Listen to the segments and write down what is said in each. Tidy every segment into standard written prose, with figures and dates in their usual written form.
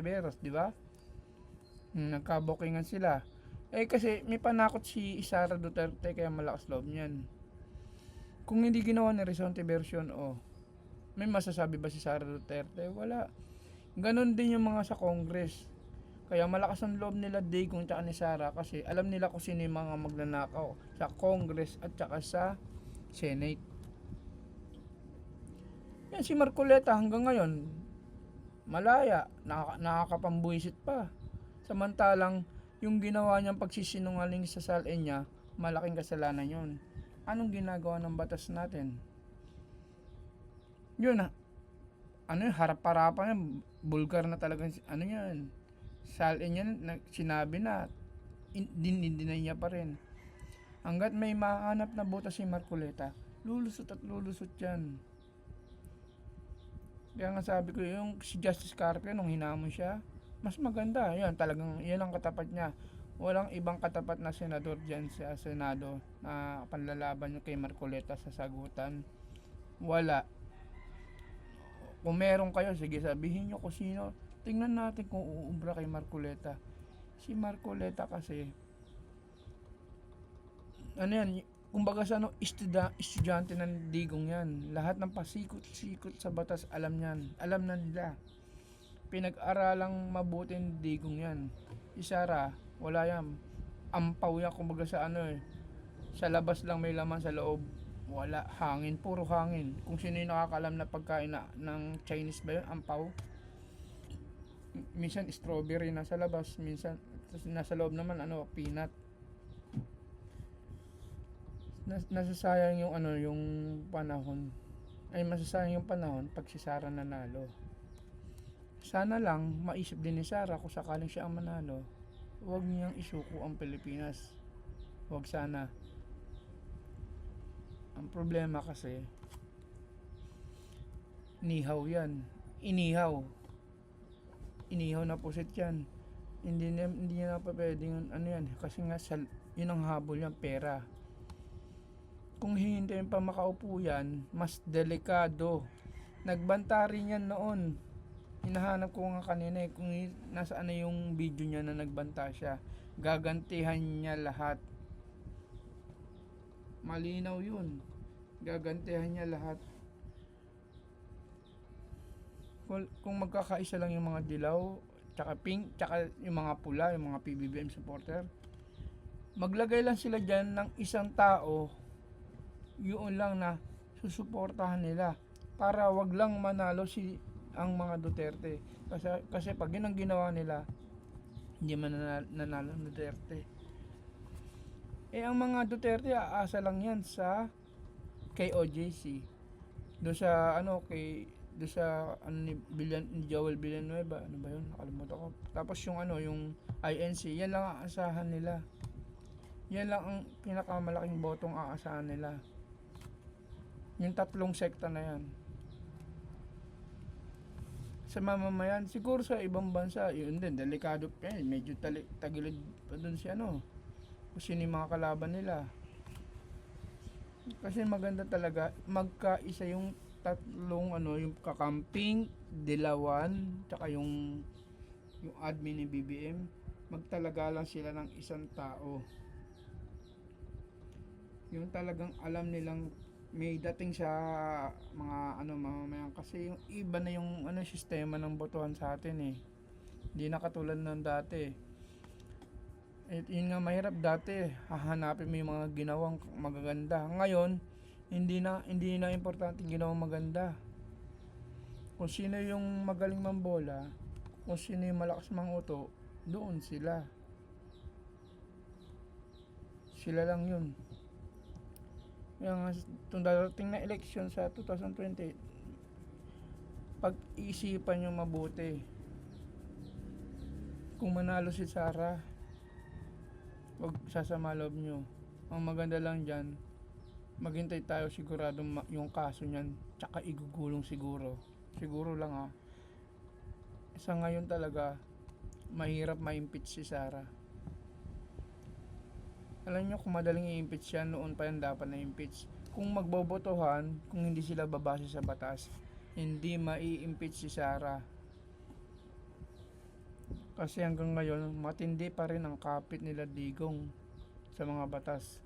Ontiveros, di ba? Nagkabukingan sila. Kasi may panakot si Sara Duterte kaya malakas loob niyan. Kung hindi ginawa ni Rizonte version O, may masasabi ba si Sara Duterte? Wala. Ganon din yung mga sa Congress. Kaya malakas ang loob nila Digong tsaka ni Sara kasi alam nila kung sino yung mga magnanakaw sa Congress at tsaka sa Senate. Yan si Marcoleta hanggang ngayon malaya, nakakapambuisit pa. Samantalang yung ginawa niyang pagsisinungaling sa salin niya, malaking kasalanan yun. Anong ginagawa ng batas natin? Yun ano yun, harap-harapan yan, bulgar na talagang ano yan. Salin niya, sinabi na, hindi niya pa rin. Hanggat may mahanap na boto si Marcoleta, lulusot at lulusot yan. Kaya nga sabi ko, yung si Justice Carpio nung hinamon siya, mas maganda. Yan, talagang yan ang katapat niya. Walang ibang katapat na senador dyan sa Senado na panlalaban yung kay Marcoleta sa sagutan. Wala. Kung meron kayo, sige sabihin nyo kung sino. Tingnan natin kung uubra kay Marcoleta. Si Marcoleta kasi, ano yan, kumbaga sa estudyante ng Digong yan. Lahat ng pasikot-sikot sa batas alam niyan. Alam na nila. Pinag-aralang mabuti ng Digong yan. Si Sara, wala yan. Ampaw yan kumbaga sa sa labas lang may laman, sa loob wala. Hangin, puro hangin. Kung sino yung nakakalam na pagkain ng Chinese ba yun, ampaw. Minsan strawberry nasa labas, minsan nasa loob naman peanut. Nasasayang yung yung panahon. Masasayang yung panahon pag si Sara nanalo. Sana lang maisip din ni Sara kung sakaling siya ang manalo, huwag niyang isuko ang Pilipinas. Huwag sana. Ang problema kasi, nihaw yan. Inihaw. Inihaw na pusit yan. Hindi niya pa pwedeng yan. Kasi nga, yun ang habol yan, pera. Kung hihintayin pa makaupo yan, mas delikado. Nagbanta rin yan noon. Hinahanap ko nga kanina kung nasaan na yung video niya na nagbanta siya. Gagantihan niya lahat. Malinaw yun. Gagantihan niya lahat. Kung magkakaisa lang yung mga dilaw, tsaka pink, tsaka yung mga pula, yung mga PBBM supporter, maglagay lang sila dyan ng isang tao, yun lang na susuportahan nila para wag lang manalo ang mga Duterte. Kasi pag yun ang ginawa nila, hindi man nanalo ng Duterte. Ang mga Duterte aasa lang yan sa kay OJC. Doon sa doon sa ni Joel Villanueva, ano ba yun? Nakalimutan ko. Tapos yung INC, yan lang ang aasahan nila. Yan lang ang pinakamalaking botong aasahan nila. Yung tatlong sekta na yan. Sa mamamayan, siguro sa ibang bansa, yun din, delikado pa yan. Medyo tagilid pa dun si kung sino yung mga kalaban nila. Kasi maganda talaga, magkaisa yung tatlong yung kakamping, dilawan, tsaka yung admin ni BBM, magtalaga lang sila ng isang tao. Yung talagang alam nilang may dating sa mga mamamayan, kasi yung iba na yung sistema ng botohan sa atin hindi na katulad ng dati. Yun nga mahirap, dati hahanapin mo yung mga ginawang magaganda. Ngayon hindi na importante ginawang maganda. Kung sino yung magaling mambola, kung sino yung malakas manguto, doon sila lang yun. Yung itong darating na election sa 2020, pag-iisipan nyo mabuti. Kung manalo si Sara, wag sasama loob nyo. Ang maganda lang dyan, maghintay tayo, sigurado yung kaso nyan, tsaka igugulong siguro lang sa ngayon talaga mahirap ma-impeach si Sara. Alam nyo, kung madaling i-impeach yan, noon pa yan dapat na-impeach. Kung magbobotohan, kung hindi sila babase sa batas, hindi mai-impeach si Sara. Kasi hanggang ngayon, matindi pa rin ang kapit nila Digong sa mga batas.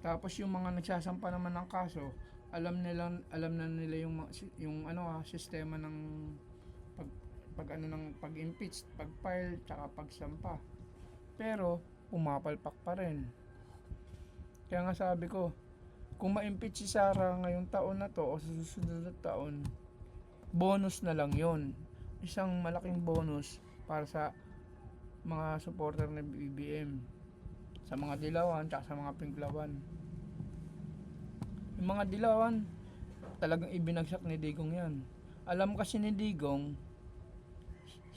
Tapos yung mga nagsasampa naman ng kaso, alam na nila yung sistema ng pag pag-impeach, pag-file, tsaka pagsampa. Pero pumapalpak pa rin. Kaya nga sabi ko, kung ma-impeach si Sara ngayong taon na to o sa susunod na taon, bonus na lang yon. Isang malaking bonus para sa mga supporter ng BBM, sa mga dilawan tsaka sa mga pinklawan. Yung mga dilawan talagang ibinagsak ni Digong yan. Alam kasi ni Digong,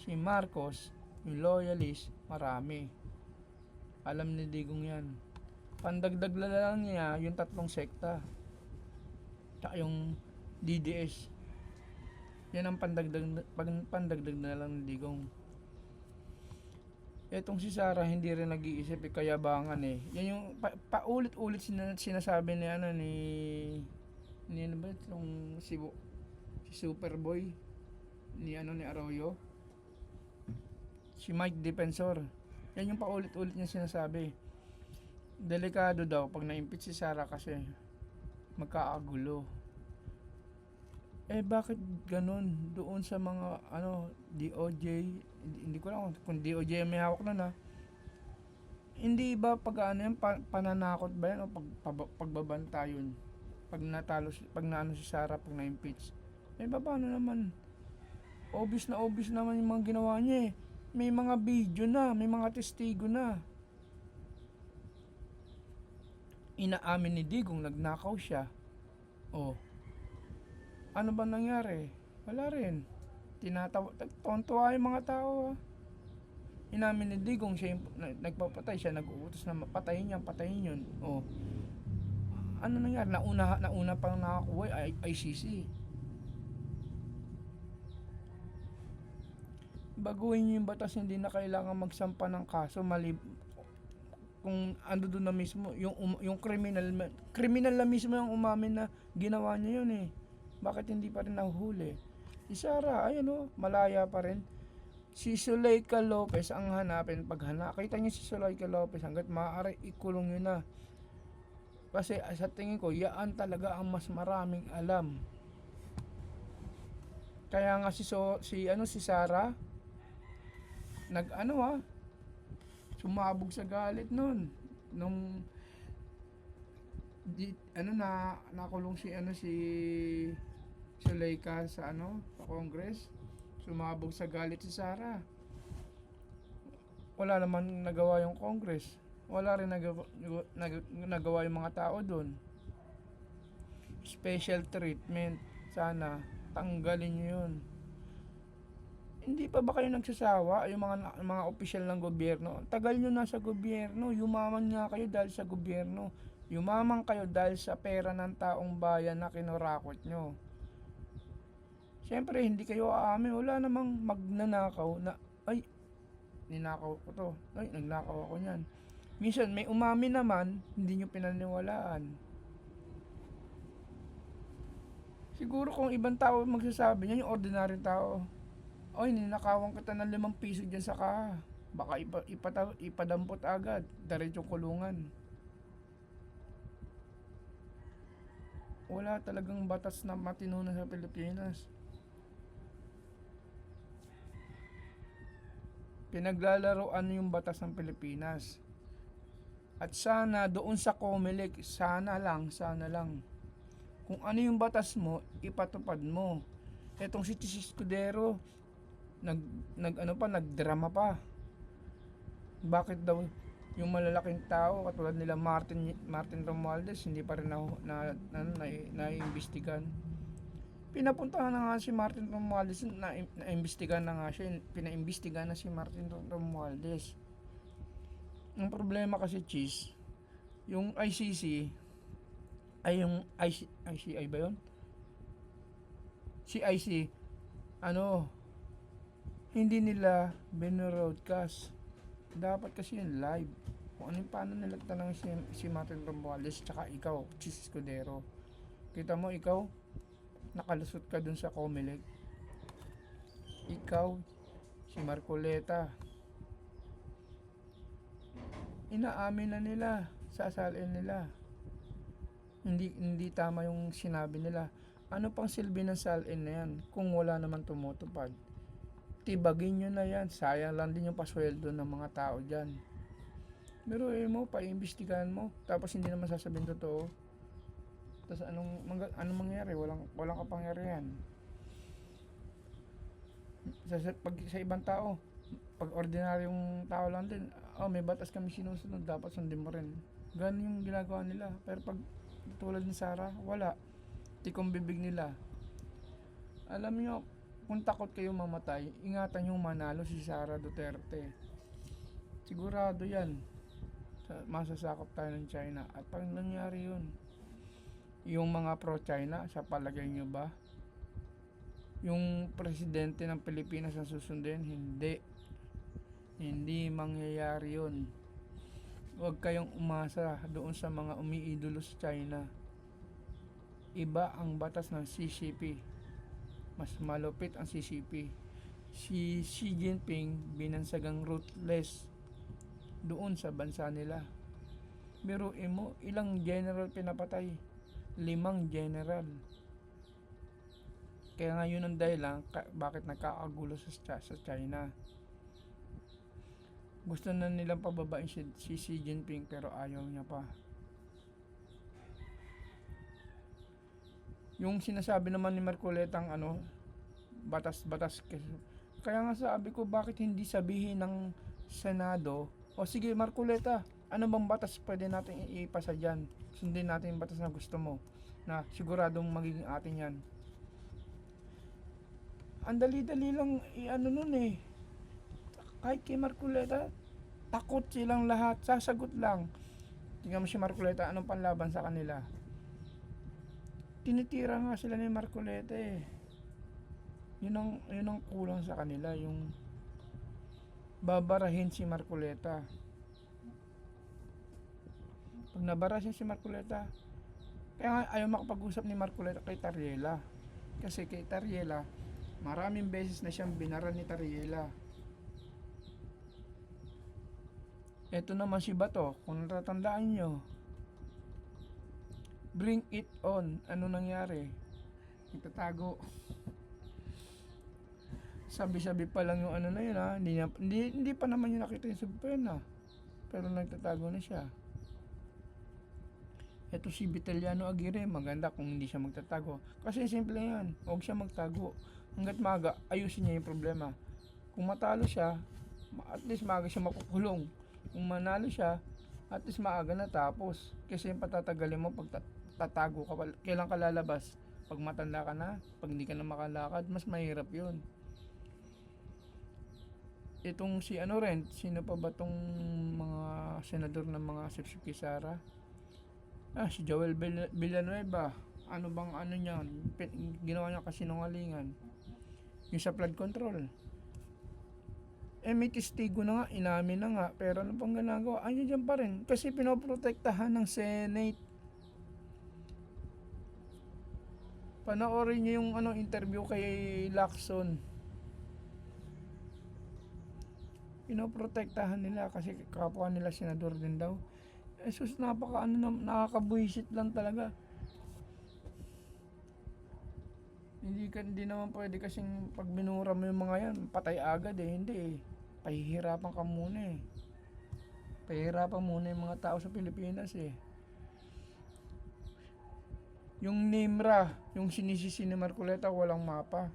si Marcos, yung loyalist, marami. Alam ni Digong yan. Pandagdag na lang niya yung 3 sekta tsaka yung DDS. Yan ang pandagdag na lang ni Digong. Etong si Sara hindi rin nag-iisip, kayabangan eh. Yan yung paulit-ulit sinasabi ni ano ba itong si Superboy ni Arroyo, si Mike Defensor. Yan yung paulit-ulit niya sinasabi. Delikado daw pag na-impeach si Sara kasi magkakagulo. Bakit ganun doon sa mga DOJ? Hindi ko lang kung DOJ may hawak na. Hindi ba pag pananakot ba yan o pagbabanta yun? Pag si Sara pag na-impeach. Paano naman? Obvious naman yung mga ginawa niya eh. May mga video na, may mga testigo na. Inaamin ni Digong nagnakaw siya. Ano ba nangyari? Wala rin. Tontuwa yung mga tao. Inamin ni Digong siya yung nagpapatay, siya nag-uutos na patayin yun. Ano nangyari? Nauna pang nakakuha ay ICC. Baguhin niyo yung batas, hindi na kailangan magsampa ng kaso kung ando doon na mismo yung criminal na mismo yung umamin na ginawa niya yun eh. Bakit hindi pa rin nahuhuli? Si Sara, malaya pa rin. Si Zuleika Lopez ang hanapin. Kita niyo si Zuleika Lopez, hanggat maaari ikulong yun na. Kasi sa tingin ko, yaan talaga ang mas maraming alam. Kaya nga si Sara sumabog sa galit nun nung nakulong si Zuleika sa Congress. Sumabog sa galit si Sara. Wala naman nagawa yung Congress. Wala rin nagawa yung mga tao doon. Special treatment. Sana tanggalin nyo yun. Hindi pa ba kayo nagsasawa? Yung mga opisyal ng gobyerno, tagal nyo na sa gobyerno. Yumaman nga kayo dahil sa gobyerno. Yumaman kayo dahil sa pera ng taong bayan na kinurakot nyo. Siyempre hindi kayo aamin. Wala namang magnanakaw na ninakaw ko to, nagnakaw ako niyan. Minsan may umamin naman, hindi nyo pinaniwalaan. Siguro kung ibang tao magsasabi niyan, yung ordinary tao, ninakawan kita ng 5 piso dyan sa kaha, baka ipadampot agad, diretsong kulungan. Wala talagang batas na matino na sa Pilipinas. Pinaglalaroan yung batas ng Pilipinas. At sana doon sa COMELEC, sana lang kung ano yung batas mo, ipatupad mo. Etong si Chis Escudero, nagdrama pa. Bakit daw yung malalaking tao katulad nila Martin Romualdez hindi pa rin naiimbestigan? Pinapuntahan na nga si Martin Romualdez, naimbestigan na nga siya, pinaimbestigan na si Martin Romualdez. Ang problema kasi, Chis, yung ICC ay yung ICI ba yun? CIC hindi nila binroadcast. Dapat kasi yung live. Kung paano nila tanong si Martin Romualdez tsaka ikaw, Chis Escudero. Kita mo ikaw, nakalusot ka dun sa COMELEC. ikaw, si Marcoleta, inaamin na nila, sasalin nila. Hindi tama yung sinabi nila. Ano pang silbi ng salin na yan kung wala naman tumutupad? Tibagin nyo na yan. Sayang lang din yung pasweldo ng mga tao dyan. Pero mo, paimbestigahan mo. Tapos hindi naman sasabihin totoo. Tapos anong mangyari? Walang kapangyarihan. Sa ibang tao, pag ordinaryong tao lang din, may batas kami sinusunod, dapat sundin mo rin. Ganun yung ginagawa nila. Pero pag tulad ni Sarah, wala. Tikong bibig nila. Alam nyo, kung takot kayo mamatay, ingatan yung manalo si Sara Duterte. Sigurado yan. Masasakop tayo ng China. At pag nangyari yun, yung mga pro-China, sa palagay nyo ba? Yung presidente ng Pilipinas ang susundin? Hindi. Hindi mangyayari yun. Huwag kayong umasa doon sa mga umiidolo sa China. Iba ang batas ng CCP. Mas malupit ang CCP. Si Xi Jinping binansagang ruthless doon sa bansa nila. Pero ilang general pinapatay? 5 general. Kaya nga yun ang dahilan bakit nagkakagulo sa China. Gusto na nilang pababain si Xi Jinping pero ayaw niya pa. Yung sinasabi naman ni Marcoleta ang batas-batas. Kaya nga sabi ko, bakit hindi sabihin ng Senado, o sige Marcoleta, ano bang batas pwede natin ipasa dyan? Sundin natin yung batas na gusto mo, na siguradong magiging atin yan. Ang dali-dali lang nun eh. Kahit kay Marcoleta, takot silang lahat, sasagot lang. Tingnan mo si Marcoleta, anong panlaban sa kanila? Tinitira nga sila ni Marcoleta eh. Yun ang kulang sa kanila, yung babarahin si Marcoleta. Pag nabarahin si Marcoleta, kaya nga ayaw makapag-usap ni Marcoleta kay Tariela. Kasi kay Tariela, maraming beses na siyang binara ni Tariela. Eto naman si Bato, kung natatandaan nyo, bring it on. Ano nangyari? Nagtatago. Sabi-sabi pa lang yung na yun ha. Hindi pa naman yung nakita yung subpena. Pero nagtatago na siya. Ito si Vitaliano Aguirre, maganda kung hindi siya magtatago. Kasi simple yan. Huwag siya magtago. Hanggat maaga, ayusin niya yung problema. Kung matalo siya, at least maaga siya makukulong. Kung manalo siya, at least maaga na tapos. Kasi yung patatagalin mo pag tatago ka, kailan ka lalabas? Pag matanda ka na, pag hindi ka na makalakad, mas mahirap yun. Itong si sino pa ba tong mga senador ng mga Sipsip Sara? Si Joel Villanueva. Ano bang niya? Ginawa niya kasinungalingan. Yung sa flood control. May testigo na nga, inamin na nga, pero ano pang ginagawa? Dyan pa rin. Kasi pinoprotektahan ng Senate. Panoorin niyo yung interview kay Lacson. Pinoprotektahan nila kasi kapwa nila senador din daw. Sus, nakakabuisit lang talaga. Hindi naman pwede kasing pag binura mo yung mga yan, patay agad eh. Hindi eh. Pahihirapan ka muna eh. Pahihirapan muna yung mga tao sa Pilipinas eh. Yung NIMRA, yung sinisisi ni Marcoleta, walang mapa.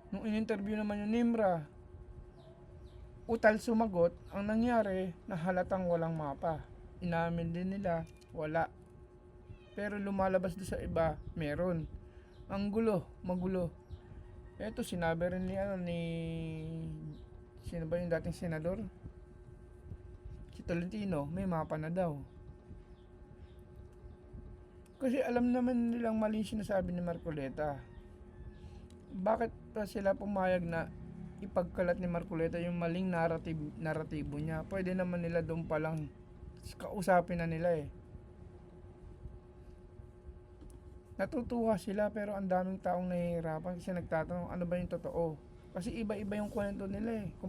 Nung in-interview naman yung NIMRA, utal sumagot, ang nangyari, nahalatang walang mapa. Inamin din nila, wala. Pero lumalabas doon sa iba, meron. Ang magulo. Eto, sinabi rin ni sino ba yung dating senador? Si Tolentino, may mapa na daw. Kasi alam naman nilang mali sinasabi ni Marcoleta. Bakit pa sila pumayag na ipagkalat ni Marcoleta yung maling naratibo niya? Pwede naman nila doon pa lang kausapin na nila eh. Natutuwa sila pero ang daming taong nahihirapan kasi nagtatanong ano ba yung totoo. Kasi iba-iba yung kwento nila eh. Kung